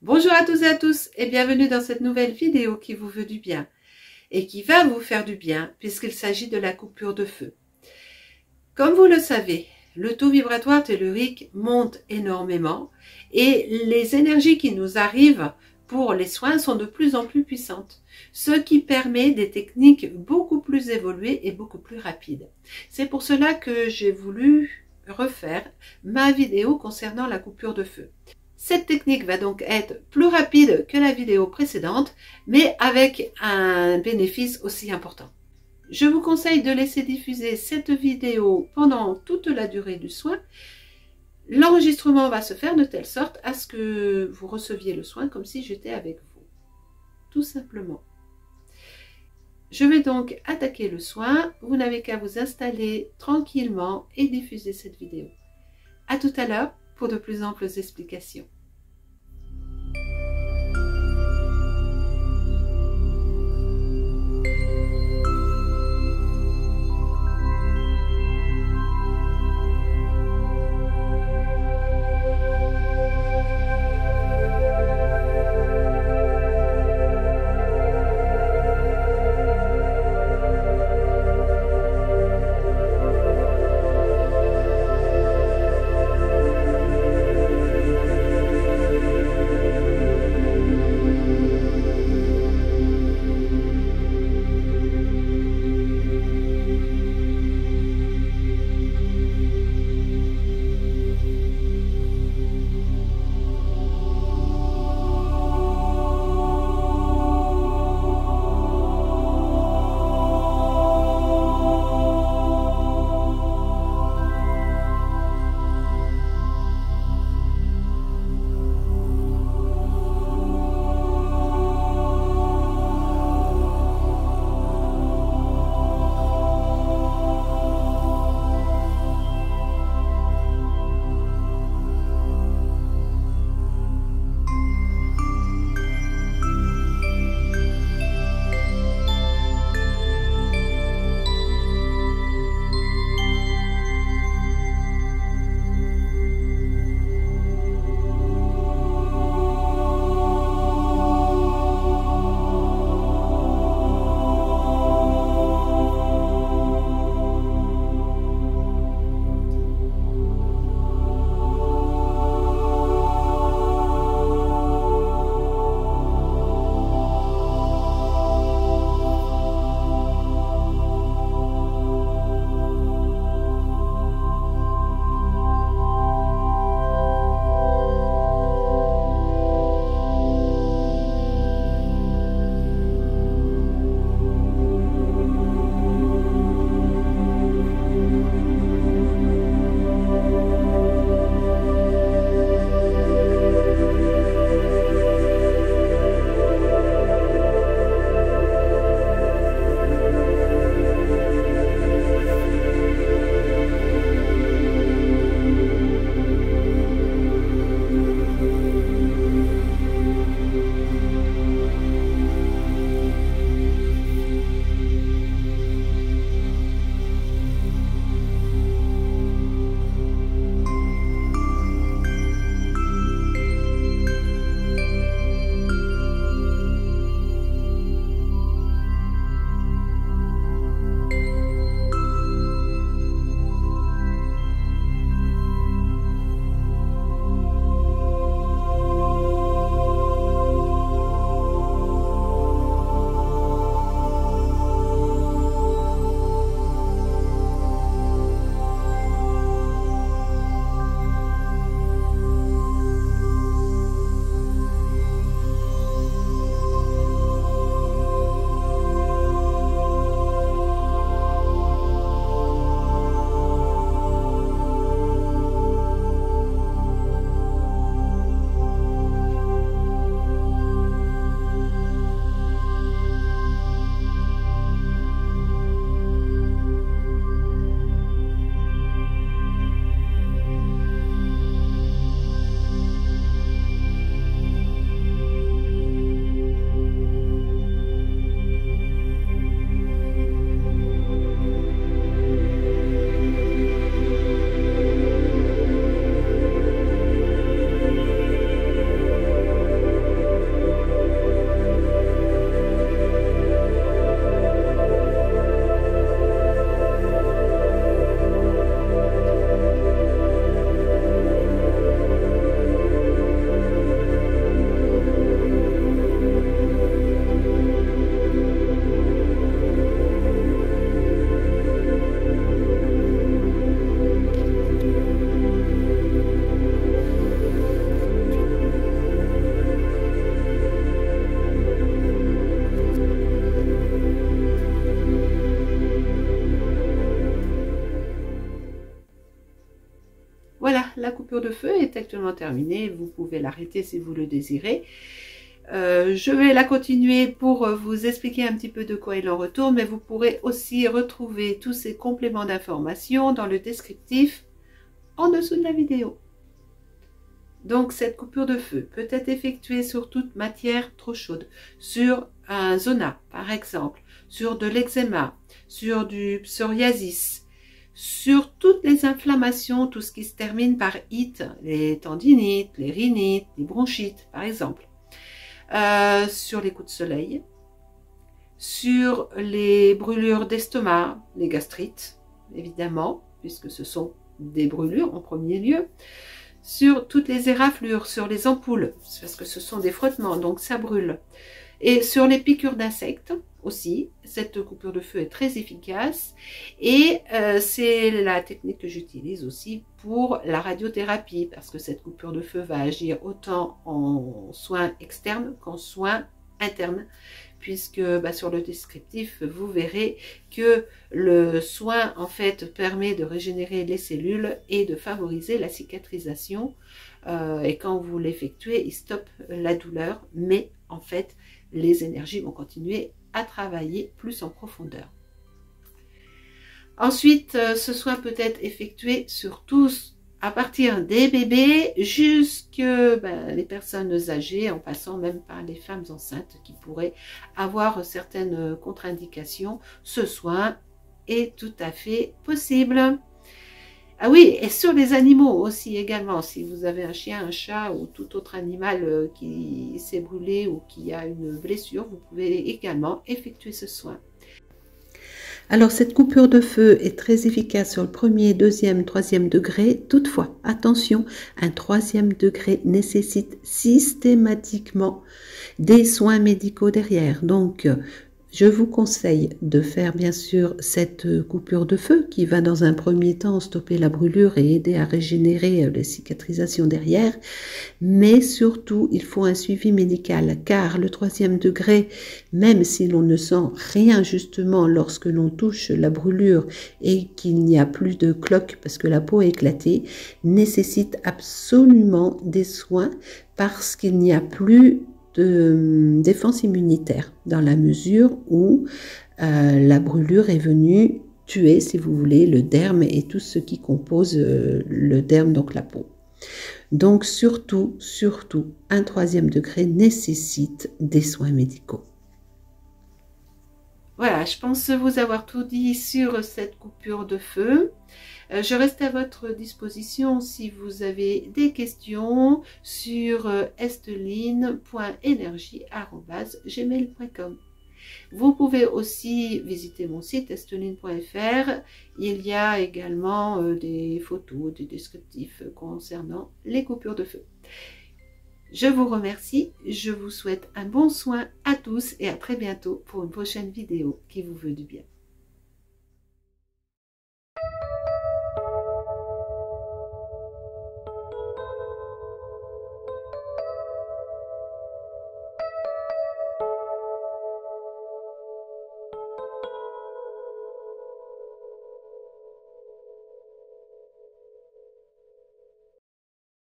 Bonjour à tous et à tous et bienvenue dans cette nouvelle vidéo qui vous veut du bien et qui va vous faire du bien puisqu'il s'agit de la coupure de feu. Comme vous le savez, le taux vibratoire tellurique monte énormément et les énergies qui nous arrivent pour les soins sont de plus en plus puissantes, ce qui permet des techniques beaucoup plus évoluées et beaucoup plus rapides. C'est pour cela que j'ai voulu refaire ma vidéo concernant la coupure de feu. Cette technique va donc être plus rapide que la vidéo précédente, mais avec un bénéfice aussi important. Je vous conseille de laisser diffuser cette vidéo pendant toute la durée du soin. L'enregistrement va se faire de telle sorte à ce que vous receviez le soin comme si j'étais avec vous, tout simplement. Je vais donc attaquer le soin. Vous n'avez qu'à vous installer tranquillement et diffuser cette vidéo. À tout à l'heure pour de plus amples explications. Voilà, la coupure de feu est actuellement terminée. Vous pouvez l'arrêter si vous le désirez. Je vais la continuer pour vous expliquer un petit peu de quoi il en retourne, mais vous pourrez aussi retrouver tous ces compléments d'informations dans le descriptif en dessous de la vidéo. Donc cette coupure de feu peut être effectuée sur toute matière trop chaude, sur un zona par exemple, sur de l'eczéma, sur du psoriasis, sur toutes les inflammations, tout ce qui se termine par ite, les tendinites, les rhinites, les bronchites par exemple. Sur les coups de soleil, sur les brûlures d'estomac, les gastrites, évidemment, puisque ce sont des brûlures en premier lieu, sur toutes les éraflures, sur les ampoules, parce que ce sont des frottements, donc ça brûle, et sur les piqûres d'insectes aussi. Cette coupure de feu est très efficace et c'est la technique que j'utilise aussi pour la radiothérapie, parce que cette coupure de feu va agir autant en soins externes qu'en soins internes, puisque sur le descriptif vous verrez que le soin en fait permet de régénérer les cellules et de favoriser la cicatrisation, et quand vous l'effectuez il stoppe la douleur, mais en fait les énergies vont continuer à travailler plus en profondeur. Ensuite, ce soin peut être effectué sur tous, à partir des bébés jusque les personnes âgées, en passant même par les femmes enceintes qui pourraient avoir certaines contre-indications. Ce soin est tout à fait possible. Ah oui, et sur les animaux aussi également, si vous avez un chien, un chat ou tout autre animal qui s'est brûlé ou qui a une blessure, vous pouvez également effectuer ce soin. Alors cette coupure de feu est très efficace sur le premier, deuxième, troisième degré. Toutefois, attention, un troisième degré nécessite systématiquement des soins médicaux derrière. Donc, je vous conseille de faire bien sûr cette coupure de feu qui va dans un premier temps stopper la brûlure et aider à régénérer les cicatrisations derrière. Mais surtout, il faut un suivi médical, car le troisième degré, même si l'on ne sent rien justement lorsque l'on touche la brûlure et qu'il n'y a plus de cloque parce que la peau est éclatée, nécessite absolument des soins parce qu'il n'y a plus de défense immunitaire dans la mesure où la brûlure est venue tuer, si vous voulez, le derme et tout ce qui compose le derme, donc la peau. Donc surtout, un troisième degré nécessite des soins médicaux. Voilà, je pense vous avoir tout dit sur cette coupure de feu. Je reste à votre disposition si vous avez des questions sur esteline.energie@gmail.com. Vous pouvez aussi visiter mon site esteline.fr. Il y a également des photos, des descriptifs concernant les coupures de feu. Je vous remercie, je vous souhaite un bon soin à tous et à très bientôt pour une prochaine vidéo qui vous veut du bien.